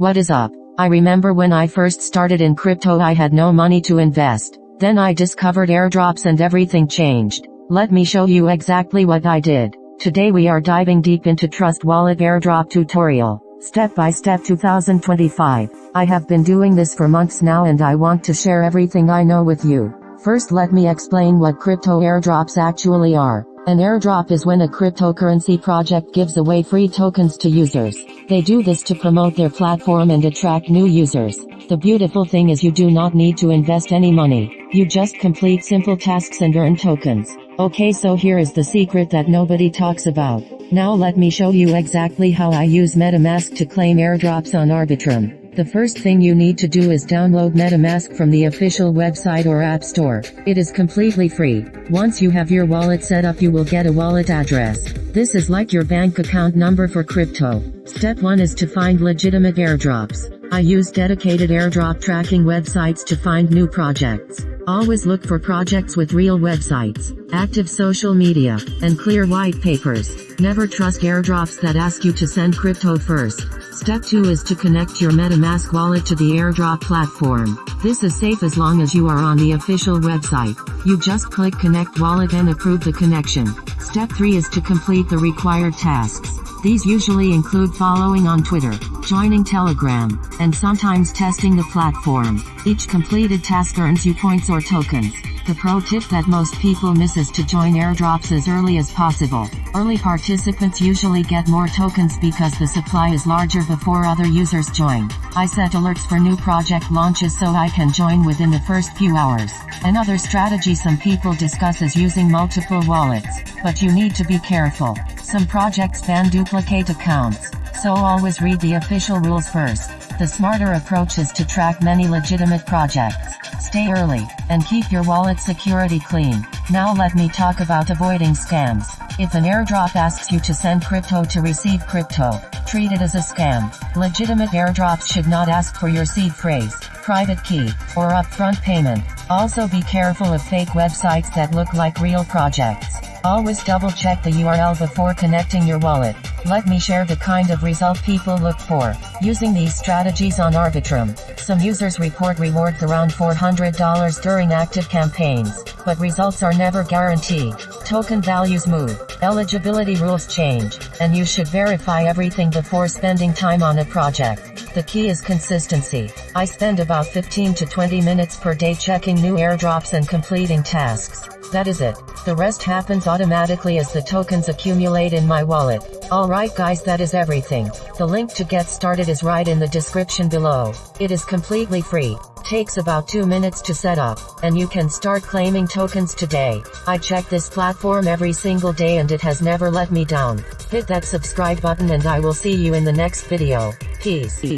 What is up? I remember when I first started in crypto I had no money to invest. Then I discovered airdrops and everything changed. Let me show you exactly what I did. Today we are diving deep into Trust Wallet Airdrop tutorial. Step by step 2025. I have been doing this for months now and I want to share everything I know with you. First let me explain what crypto airdrops actually are. An airdrop is when a cryptocurrency project gives away free tokens to users. They do this to promote their platform and attract new users. The beautiful thing is you do not need to invest any money. You just complete simple tasks and earn tokens. Okay, so here is the secret that nobody talks about. Now let me show you exactly how I use MetaMask to claim airdrops on Arbitrum. The first thing you need to do is download MetaMask from the official website or app store. It is completely free. Once you have your wallet set up you will get a wallet address. This is like your bank account number for crypto. Step 1 is to find legitimate airdrops. I use dedicated airdrop tracking websites to find new projects. Always look for projects with real websites, active social media, and clear white papers. Never trust airdrops that ask you to send crypto first. Step 2 is to connect your MetaMask wallet to the airdrop platform. This is safe as long as you are on the official website. You just click connect wallet and approve the connection. Step 3 is to complete the required tasks. These usually include following on Twitter, joining Telegram, and sometimes testing the platform. Each completed task earns you points or tokens. The pro tip that most people miss is to join airdrops as early as possible. Early participants usually get more tokens because the supply is larger before other users join. I set alerts for new project launches so I can join within the first few hours. Another strategy some people discuss is using multiple wallets, but you need to be careful. Some projects ban duplicate accounts, so always read the official rules first. The smarter approach is to track many legitimate projects. Stay early, and keep your wallet security clean. Now let me talk about avoiding scams. If an airdrop asks you to send crypto to receive crypto, treat it as a scam. Legitimate airdrops should not ask for your seed phrase, private key, or upfront payment. Also be careful of fake websites that look like real projects. Always double check the URL before connecting your wallet. Let me share the kind of result people look for. Using these strategies on Arbitrum, some users report rewards around $400 during active campaigns, but results are never guaranteed. Token values move, eligibility rules change, and you should verify everything before spending time on a project. The key is consistency. I spend about 15 to 20 minutes per day checking new airdrops and completing tasks. That is it. The rest happens automatically as the tokens accumulate in my wallet. Alright guys, that is everything. The link to get started is right in the description below. It is completely free. Takes about 2 minutes to set up, and you can start claiming tokens today. I check this platform every single day and it has never let me down. Hit that subscribe button and I will see you in the next video. Peace.